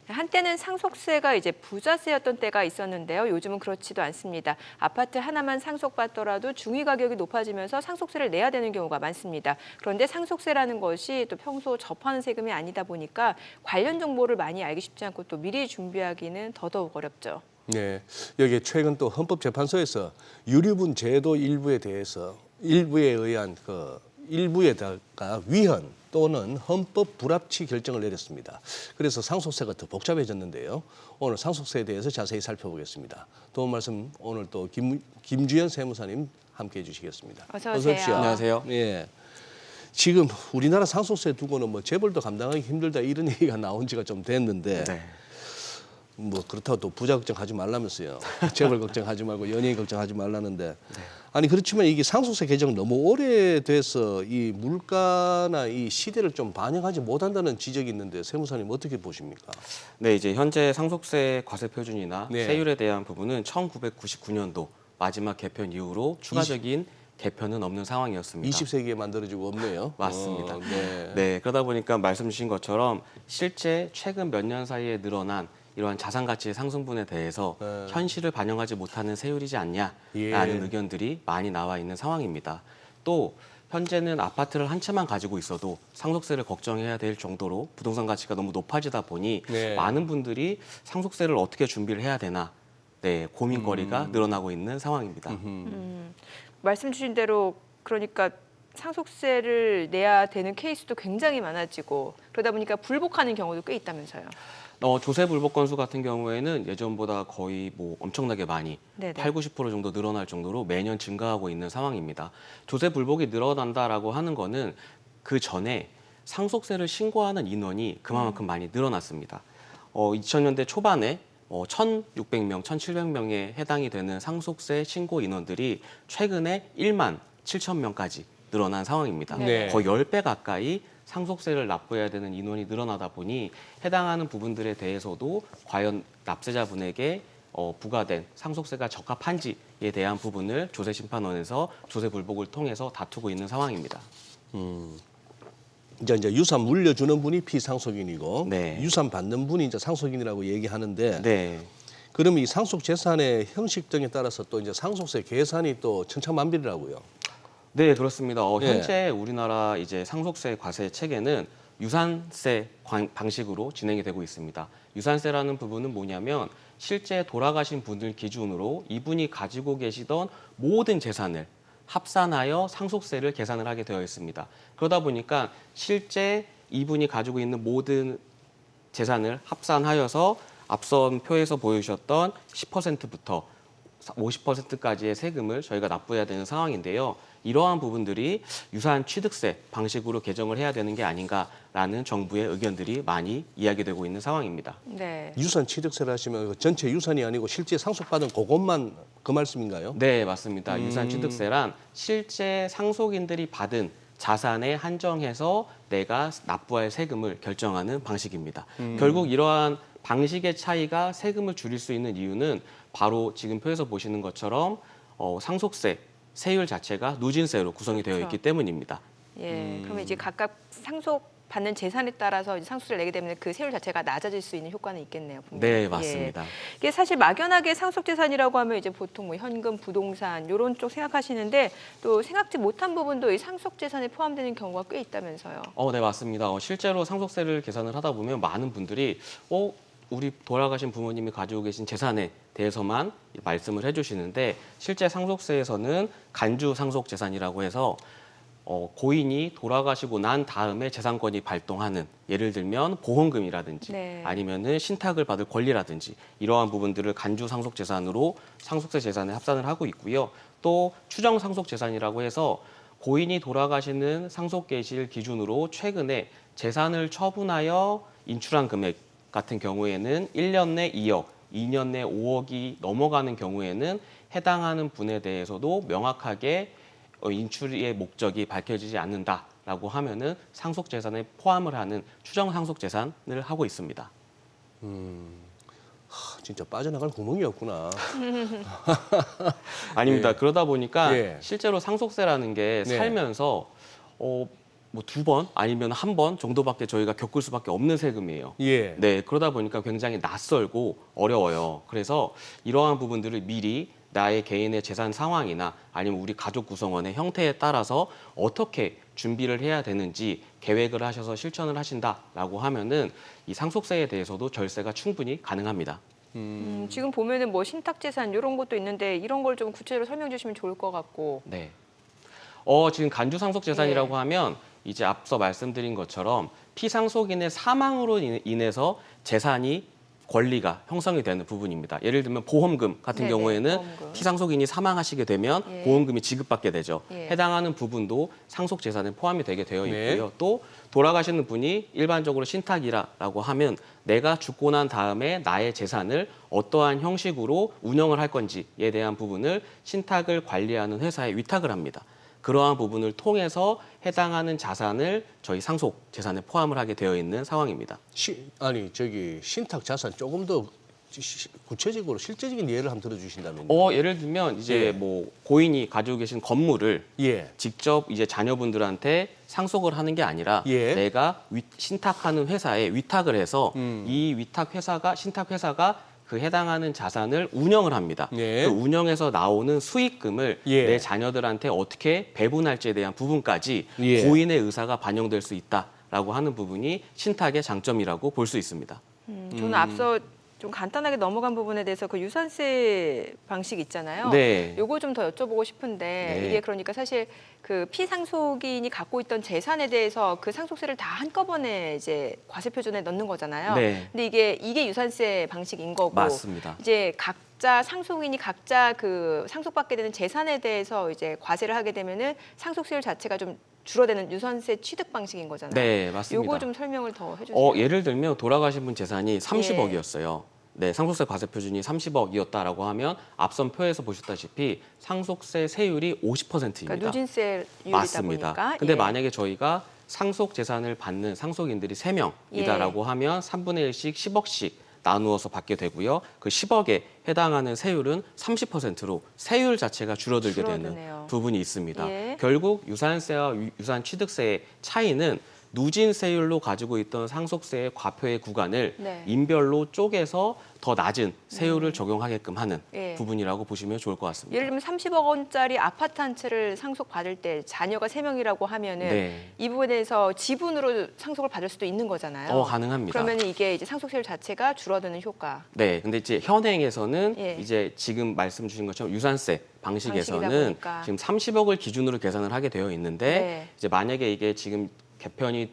한때는 상속세가 이제 부자세였던 때가 있었는데요. 요즘은 그렇지도 않습니다. 아파트 하나만 상속받더라도 중위 가격이 높아지면서 상속세를 내야 되는 경우가 많습니다. 그런데 상속세라는 것이 또 평소 접하는 세금이 아니다 보니까 관련 정보를 많이 알기 쉽지 않고 또 미리 준비하기는 더더욱 어렵죠. 네, 여기 최근 또 헌법재판소에서 유류분 제도 일부에 의한 일부에다가 위헌 또는 헌법 불합치 결정을 내렸습니다. 그래서 상속세가 더 복잡해졌는데요. 오늘 상속세에 대해서 자세히 살펴보겠습니다. 도움 말씀 오늘 또 김주연 세무사님 함께해 주시겠습니다. 어서 오세요. 안녕하세요. 예. 지금 우리나라 상속세 두고는 뭐 재벌도 감당하기 힘들다 이런 얘기가 나온 지가 좀 됐는데 네. 뭐 그렇다고 또 부자 걱정하지 말라면서요. 재벌 걱정하지 말고 연예인 걱정하지 말라는데 아니 그렇지만 이게 상속세 개정 너무 오래돼서 이 물가나 이 시대를 좀 반영하지 못한다는 지적이 있는데 세무사님 어떻게 보십니까? 네, 이제 현재 상속세 과세 표준이나 네. 세율에 대한 부분은 1999년도 마지막 개편 이후로 추가적인 개편은 없는 상황이었습니다. 20세기에 만들어지고 없네요. 맞습니다. 네. 네, 그러다 보니까 말씀 주신 것처럼 실제 최근 몇 년 사이에 늘어난 이러한 자산 가치의 상승분에 대해서 현실을 반영하지 못하는 세율이지 않냐라는 예. 의견들이 많이 나와 있는 상황입니다. 또 현재는 아파트를 한 채만 가지고 있어도 상속세를 걱정해야 될 정도로 부동산 가치가 너무 높아지다 보니 네. 많은 분들이 상속세를 어떻게 준비를 해야 되나 고민거리가 늘어나고 있는 상황입니다. 말씀 주신 대로 그러니까 상속세를 내야 되는 케이스도 굉장히 많아지고 그러다 보니까 불복하는 경우도 꽤 있다면서요. 조세 불복 건수 같은 경우에는 예전보다 거의 뭐 엄청나게 많이 네네. 80-90% 정도 늘어날 정도로 매년 증가하고 있는 상황입니다. 조세 불복이 늘어난다라고 하는 거는 그 전에 상속세를 신고하는 인원이 그만큼 많이 늘어났습니다. 2000년대 초반에 1,600명, 1,700명에 해당이 되는 상속세 신고 인원들이 최근에 1만 7천 명까지 늘어난 상황입니다. 네. 거의 10배 가까이 상속세를 납부해야 되는 인원이 늘어나다 보니 해당하는 부분들에 대해서도 과연 납세자분에게 부과된 상속세가 적합한지에 대한 부분을 조세심판원에서 조세 불복을 통해서 다투고 있는 상황입니다. 이제 유산 물려주는 분이 피상속인이고 네. 유산 받는 분이 이제 상속인이라고 얘기하는데 네. 그러면 이 상속 재산의 형식 등에 따라서 또 이제 상속세 계산이 또 천차만별이라고요. 네, 그렇습니다. 예. 현재 우리나라 이제 상속세 과세 체계는 유산세 방식으로 진행이 되고 있습니다. 유산세라는 부분은 뭐냐면 실제 돌아가신 분들 기준으로 이분이 가지고 계시던 모든 재산을 합산하여 상속세를 계산을 하게 되어 있습니다. 그러다 보니까 실제 이분이 가지고 있는 모든 재산을 합산하여서 앞선 표에서 보여주셨던 10%부터 50%까지의 세금을 저희가 납부해야 되는 상황인데요. 이러한 부분들이 유산 취득세 방식으로 개정을 해야 되는 게 아닌가라는 정부의 의견들이 많이 이야기되고 있는 상황입니다. 네. 유산 취득세를 하시면 전체 유산이 아니고 실제 상속받은 그것만 그 말씀인가요? 네, 맞습니다. 유산 취득세란 실제 상속인들이 받은 자산에 한정해서 내가 납부할 세금을 결정하는 방식입니다. 결국 이러한 방식의 차이가 세금을 줄일 수 있는 이유는 바로 지금 표에서 보시는 것처럼 상속세 세율 자체가 누진세로 구성이 되어 그렇죠. 있기 때문입니다. 예, 그러면 이제 각각 상속받는 재산에 따라서 이제 상속세를 내게 되면 그 세율 자체가 낮아질 수 있는 효과는 있겠네요. 분명히. 네, 예. 맞습니다. 이게 사실 막연하게 상속재산이라고 하면 이제 보통 뭐 현금, 부동산 이런 쪽 생각하시는데 또 생각지 못한 부분도 이 상속재산에 포함되는 경우가 꽤 있다면서요. 네, 맞습니다. 실제로 상속세를 계산을 하다 보면 많은 분들이 우리 돌아가신 부모님이 가지고 계신 재산에 대해서만 말씀을 해주시는데 실제 상속세에서는 간주 상속재산이라고 해서 고인이 돌아가시고 난 다음에 재산권이 발동하는 예를 들면 보험금이라든지 네. 아니면은 신탁을 받을 권리라든지 이러한 부분들을 간주 상속재산으로 상속세 재산에 합산을 하고 있고요. 또 추정 상속재산이라고 해서 고인이 돌아가시는 상속계실 기준으로 최근에 재산을 처분하여 인출한 금액 같은 경우에는 1년 내 2억, 2년 내 5억이 넘어가는 경우에는 해당하는 분에 대해서도 명확하게 인출의 목적이 밝혀지지 않는다라고 하면은 상속재산에 포함을 하는 추정 상속재산을 하고 있습니다. 진짜 빠져나갈 구멍이 없구나. 아닙니다. 예. 그러다 보니까 예. 실제로 상속세라는 게 네. 살면서 뭐 2번 아니면 1번 정도밖에 저희가 겪을 수밖에 없는 세금이에요. 예. 네, 그러다 보니까 굉장히 낯설고 어려워요. 그래서 이러한 부분들을 미리 나의 개인의 재산 상황이나 아니면 우리 가족 구성원의 형태에 따라서 어떻게 준비를 해야 되는지 계획을 하셔서 실천을 하신다라고 하면은 이 상속세에 대해서도 절세가 충분히 가능합니다. 지금 보면은 뭐 신탁재산 이런 것도 있는데 이런 걸 좀 구체적으로 설명 주시면 좋을 것 같고. 네. 지금 간주 상속 재산이라고 예. 하면 이제 앞서 말씀드린 것처럼 피상속인의 사망으로 인해서 재산이 권리가 형성이 되는 부분입니다. 예를 들면 보험금 같은 네네, 경우에는 보험금. 피상속인이 사망하시게 되면 예. 보험금이 지급받게 되죠. 예. 해당하는 부분도 상속 재산에 포함이 되게 되어 네. 있고요. 또 돌아가시는 분이 일반적으로 신탁이라고 하면 내가 죽고 난 다음에 나의 재산을 어떠한 형식으로 운영을 할 건지에 대한 부분을 신탁을 관리하는 회사에 위탁을 합니다. 그러한 부분을 통해서 해당하는 자산을 저희 상속 재산에 포함을 하게 되어 있는 상황입니다. 신탁 자산 조금 더 구체적으로 실제적인 예를 한번 들어주신다면요. 예를 들면 이제 예. 뭐 고인이 가지고 계신 건물을 예. 직접 이제 자녀분들한테 상속을 하는 게 아니라 예. 내가 신탁하는 회사에 위탁을 해서 이 신탁 회사가 그 해당하는 자산을 운영을 합니다. 예. 그 운영에서 나오는 수익금을 예. 내 자녀들한테 어떻게 배분할지에 대한 부분까지 예. 고인의 의사가 반영될 수 있다라고 하는 부분이 신탁의 장점이라고 볼 수 있습니다. 저는 앞서 좀 간단하게 넘어간 부분에 대해서 그 유산세 방식 있잖아요. 네. 요거 좀 더 여쭤보고 싶은데 네. 이게 그러니까 사실 그 피상속인이 갖고 있던 재산에 대해서 그 상속세를 다 한꺼번에 이제 과세 표준에 넣는 거잖아요. 네. 근데 이게 유산세 방식인 거고 맞습니다. 이제 각자 상속인이 각자 그 상속받게 되는 재산에 대해서 이제 과세를 하게 되면은 상속세율 자체가 좀 줄어드는 유산세 취득 방식인 거잖아요. 네, 맞습니다. 요거 좀 설명을 더 해주세요. 예를 들면 돌아가신 분 재산이 30억이었어요. 네, 상속세 과세 표준이 30억이었다라고 하면 앞선 표에서 보셨다시피 상속세 세율이 50%입니다. 그러니까 누진세율이다 맞습니다. 보니까. 근데 예. 만약에 저희가 상속 재산을 받는 상속인들이 3명이다라고 하면 3분의 1씩 10억씩 나누어서 받게 되고요. 그 10억에 해당하는 세율은 30%로 세율 자체가 줄어들게 줄어드네요. 되는 부분이 있습니다. 예. 결국 유산세와 유산 취득세의 차이는 누진세율로 가지고 있던 상속세의 과표의 구간을 네. 인별로 쪼개서 더 낮은 세율을 적용하게끔 하는 예. 부분이라고 보시면 좋을 것 같습니다. 예를 들면 30억 원짜리 아파트 한 채를 상속받을 때 자녀가 3명이라고 하면은 네. 이 부분에 대해서 지분으로 상속을 받을 수도 있는 거잖아요. 가능합니다. 그러면 이게 이제 상속세율 자체가 줄어드는 효과. 네, 근데 이제 현행에서는 예. 이제 지금 말씀 주신 것처럼 유산세 방식이다 방식에서는 보니까. 지금 30억을 기준으로 계산을 하게 되어 있는데 네. 이제 만약에 이게 지금 개편이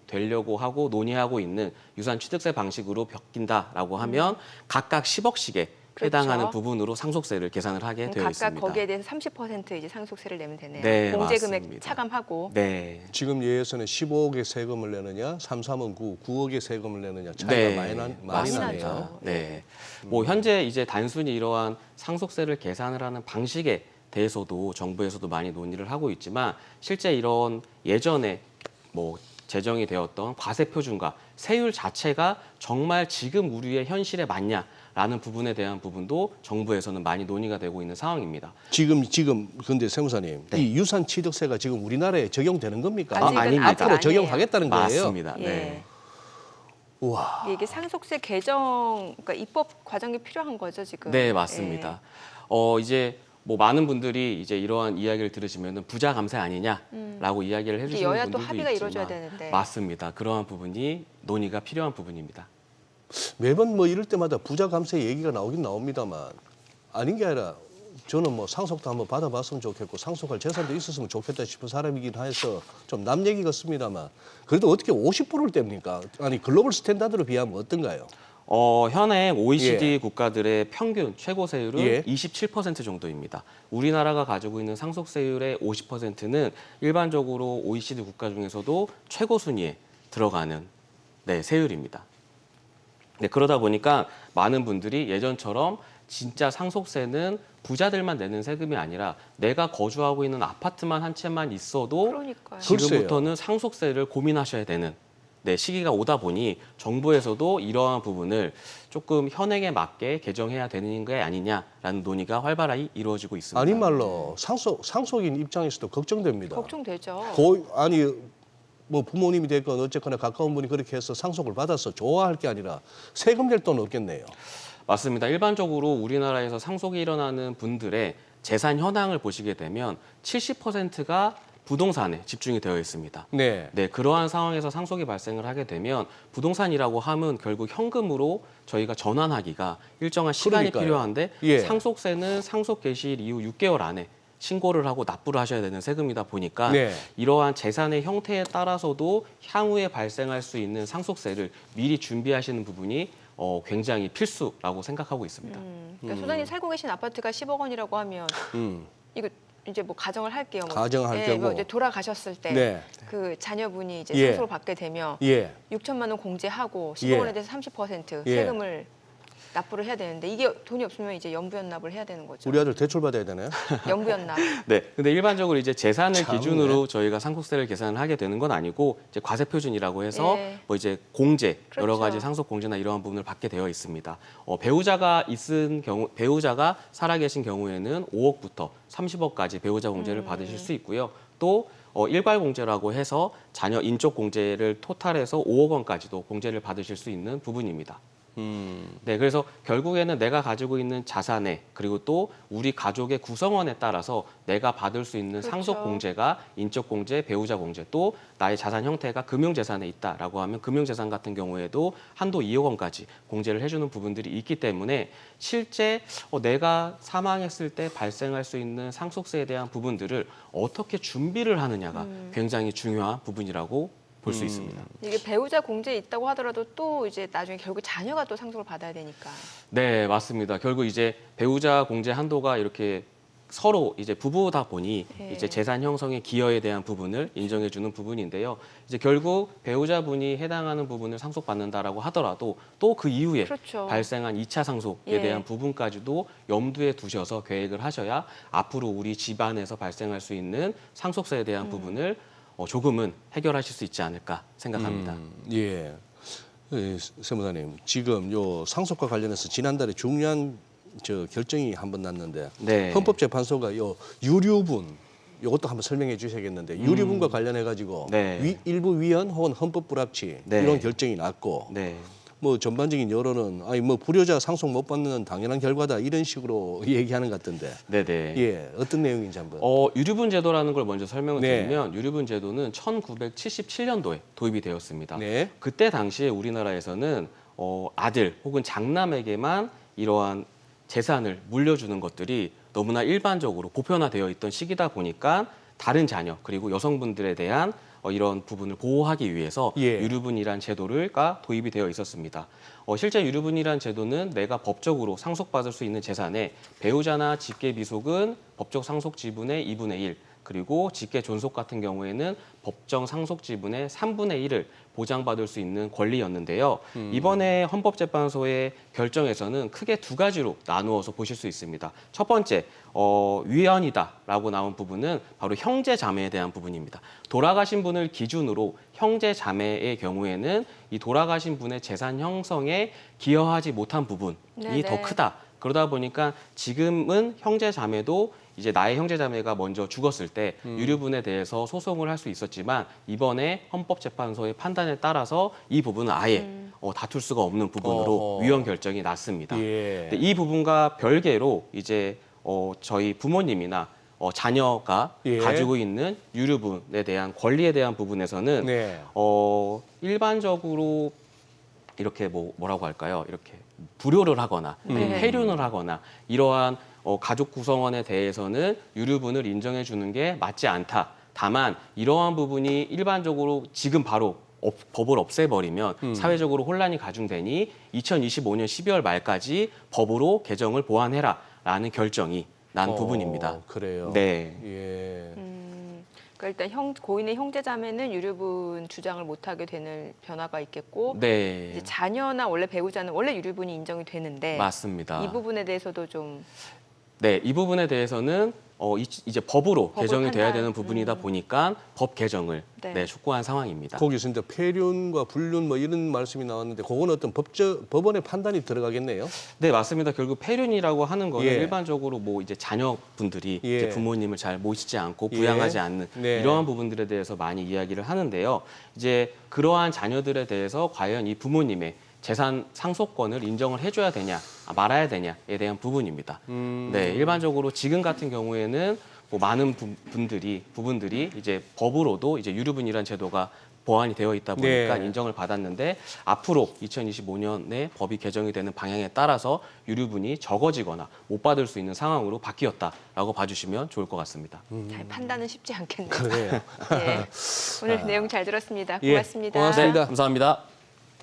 되려고 하고 논의하고 있는 유산 취득세 방식으로 바뀐다라고 하면 각각 10억씩에 그렇죠. 해당하는 부분으로 상속세를 계산을 하게 되어 각각 있습니다. 거기에 대해서 30% 이제 상속세를 내면 되네요. 네, 공제 금액 맞습니다. 차감하고. 네. 지금 예에서는 15억의 세금을 내느냐, 3~3은 9억의 세금을 내느냐 차이가 많이 많이 나네요. 나죠. 네. 뭐 현재 이제 단순히 이러한 상속세를 계산을 하는 방식에 대해서도 정부에서도 많이 논의를 하고 있지만 실제 이런 예전에 뭐 제정이 되었던 과세 표준과 세율 자체가 정말 지금 우리의 현실에 맞냐라는 부분에 대한 부분도 정부에서는 많이 논의가 되고 있는 상황입니다. 지금 근데 세무사님, 네. 이 유산 취득세가 지금 우리나라에 적용되는 겁니까? 아직은 아닙니다. 아직 앞으로 아니에요. 적용하겠다는 거예요. 맞습니다. 예. 네. 우와. 이게 상속세 개정, 그러니까 입법 과정이 필요한 거죠 지금. 네, 맞습니다. 이제 뭐 많은 분들이 이제 이러한 이야기를 들으시면은 부자 감세 아니냐라고 이야기를 이게 해주시는 여야 또 분들도 합의가 있지만 이루어져야 되는데. 맞습니다. 그러한 부분이 논의가 필요한 부분입니다. 매번 뭐 이럴 때마다 부자 감세 얘기가 나오긴 나옵니다만 아닌 게 아니라 저는 뭐 상속도 한번 받아봤으면 좋겠고 상속할 재산도 있었으면 좋겠다 싶은 사람이긴 해서 좀 남 얘기 같습니다만 그래도 어떻게 50%를 뗍니까? 아니 글로벌 스탠다드로 비하면 어떤가요? 현행 OECD 예. 국가들의 평균 최고 세율은 예. 27% 정도입니다. 우리나라가 가지고 있는 상속세율의 50%는 일반적으로 OECD 국가 중에서도 최고 순위에 들어가는 세율입니다. 네, 그러다 보니까 많은 분들이 예전처럼 진짜 상속세는 부자들만 내는 세금이 아니라 내가 거주하고 있는 아파트만 한 채만 있어도 그러니까요. 지금부터는 상속세를 고민하셔야 되는 시기가 오다 보니 정부에서도 이러한 부분을 조금 현행에 맞게 개정해야 되는 게 아니냐라는 논의가 활발히 이루어지고 있습니다. 아니 말로 상속인 입장에서도 걱정됩니다. 걱정되죠. 뭐 부모님이 됐건 어쨌거나 가까운 분이 그렇게 해서 상속을 받아서 좋아할 게 아니라 세금 낼 돈 없겠네요. 맞습니다. 일반적으로 우리나라에서 상속이 일어나는 분들의 재산 현황을 보시게 되면 70%가 부동산에 집중이 되어 있습니다. 네. 네, 그러한 상황에서 상속이 발생을 하게 되면 부동산이라고 하면 결국 현금으로 저희가 전환하기가 일정한 시간이 그러니까요. 필요한데 예. 상속세는 상속 개시일 이후 6개월 안에 신고를 하고 납부를 하셔야 되는 세금이다 보니까 네. 이러한 재산의 형태에 따라서도 향후에 발생할 수 있는 상속세를 미리 준비하시는 부분이 굉장히 필수라고 생각하고 있습니다. 그러니까 소장님 살고 계신 아파트가 10억 원이라고 하면 이거 이제 뭐 가정을 할게요. 뭐. 가정할 예, 경우. 뭐 이제 돌아가셨을 때 네. 그 자녀분이 이제 예. 상속을 받게 되면 예. 6천만 원 공제하고 10억 예. 원에 대해서 30% 예. 세금을 납부를 해야 되는데 이게 돈이 없으면 이제 연부연납을 해야 되는 거죠. 우리 아들 대출 받아야 되나요? 연부연납. 네, 근데 일반적으로 이제 재산을 참네. 기준으로 저희가 상속세를 계산을 하게 되는 건 아니고 이제 과세 표준이라고 해서 예. 뭐 이제 공제 여러 그렇죠. 가지 상속 공제나 이러한 부분을 받게 되어 있습니다. 배우자가 있은 경우 배우자가 살아계신 경우에는 5억부터 30억까지 배우자 공제를 받으실 수 있고요. 또 일괄 공제라고 해서 자녀 인적 공제를 토탈해서 5억 원까지도 공제를 받으실 수 있는 부분입니다. 네, 그래서 결국에는 내가 가지고 있는 자산에 그리고 또 우리 가족의 구성원에 따라서 내가 받을 수 있는 그렇죠. 상속 공제가 인적 공제, 배우자 공제, 또 나의 자산 형태가 금융재산에 있다라고 하면 금융재산 같은 경우에도 한도 2억 원까지 공제를 해주는 부분들이 있기 때문에 실제 내가 사망했을 때 발생할 수 있는 상속세에 대한 부분들을 어떻게 준비를 하느냐가 굉장히 중요한 부분이라고 볼 수 있습니다. 이게 배우자 공제 있다고 하더라도 또 이제 나중에 결국 자녀가 또 상속을 받아야 되니까. 네, 맞습니다. 결국 이제 배우자 공제 한도가 이렇게 서로 이제 부부다 보니 네. 이제 재산 형성의 기여에 대한 부분을 인정해주는 부분인데요. 이제 결국 배우자분이 해당하는 부분을 상속받는다라고 하더라도 또 그 이후에 그렇죠. 발생한 2차 상속에 예. 대한 부분까지도 염두에 두셔서 계획을 하셔야 앞으로 우리 집안에서 발생할 수 있는 상속세에 대한 부분을 조금은 해결하실 수 있지 않을까 생각합니다. 예. 세무사님, 지금 요 상속과 관련해서 지난달에 중요한 결정이 한번 났는데 네. 헌법재판소가 요 유류분 이것도 한번 설명해 주셔야겠는데 유류분과 관련해 가지고 네. 일부 위헌 혹은 헌법 불합치 네. 이런 결정이 났고 네. 뭐 전반적인 여론은 아니 뭐 불효자 상속 못 받는 당연한 결과다 이런 식으로 얘기하는 것 같던데 네네. 예 어떤 내용인지 한번 유류분 제도라는 걸 먼저 설명을 네. 드리면 유류분 제도는 1977년도에 도입이 되었습니다. 네. 그때 당시에 우리나라에서는 아들 혹은 장남에게만 이러한 재산을 물려주는 것들이 너무나 일반적으로 보편화되어 있던 시기다 보니까 다른 자녀 그리고 여성분들에 대한 이런 부분을 보호하기 위해서 예. 유류분이란 제도가 도입이 되어 있었습니다. 실제 유류분이란 제도는 내가 법적으로 상속받을 수 있는 재산에 배우자나 직계비속은 법적 상속 지분의 2분의 1, 그리고 직계 존속 같은 경우에는 법정 상속 지분의 3분의 1을 보장받을 수 있는 권리였는데요. 이번에 헌법재판소의 결정에서는 크게 두 가지로 나누어서 보실 수 있습니다. 첫 번째, 위헌이다라고 나온 부분은 바로 형제 자매에 대한 부분입니다. 돌아가신 분을 기준으로 형제 자매의 경우에는 이 돌아가신 분의 재산 형성에 기여하지 못한 부분이 네네. 더 크다. 그러다 보니까 지금은 형제 자매도 이제 나의 형제 자매가 먼저 죽었을 때 유류분에 대해서 소송을 할 수 있었지만 이번에 헌법재판소의 판단에 따라서 이 부분은 아예 다툴 수가 없는 부분으로 어허. 위헌 결정이 났습니다. 예. 근데 이 부분과 별개로 이제 저희 부모님이나 자녀가 예. 가지고 있는 유류분에 대한 권리에 대한 부분에서는 네. 일반적으로 이렇게 뭐라고 할까요? 이렇게 불효를 하거나 네. 폐륜을 하거나 이러한 가족 구성원에 대해서는 유류분을 인정해 주는 게 맞지 않다. 다만 이러한 부분이 일반적으로 지금 바로 법을 없애버리면 사회적으로 혼란이 가중되니 2025년 12월 말까지 법으로 개정을 보완해라라는 결정이 난 부분입니다. 그래요. 네. 예. 그러니까 일단 고인의 형제자매는 유류분 주장을 못하게 되는 변화가 있겠고 네. 이제 자녀나 원래 배우자는 원래 유류분이 인정이 되는데 맞습니다. 이 부분에 대해서도 좀 네, 이 부분에 대해서는 이제 법으로 법을 개정이 돼야 판단. 되는 부분이다 보니까 법 개정을 네. 촉구한 상황입니다. 거기서 이제 폐륜과 불륜 뭐 이런 말씀이 나왔는데 그거는 어떤 법원의 판단이 들어가겠네요. 네, 맞습니다. 결국 폐륜이라고 하는 거는 예. 일반적으로 뭐 이제 자녀분들이 예. 이제 부모님을 잘 모시지 않고 예. 부양하지 않는 네. 이러한 부분들에 대해서 많이 이야기를 하는데요. 이제 그러한 자녀들에 대해서 과연 이 부모님의 재산 상속권을 인정을 해줘야 되냐, 말아야 되냐에 대한 부분입니다. 네, 일반적으로 지금 같은 경우에는 뭐 많은 부분들이 이제 법으로도 이제 유류분이라는 제도가 보완이 되어 있다 보니까 네. 인정을 받았는데 앞으로 2025년에 법이 개정이 되는 방향에 따라서 유류분이 적어지거나 못 받을 수 있는 상황으로 바뀌었다라고 봐주시면 좋을 것 같습니다. 잘 판단은 쉽지 않겠네요. 그래요. 예. 오늘 내용 잘 들었습니다. 예, 고맙습니다. 고맙습니다. 네, 감사합니다.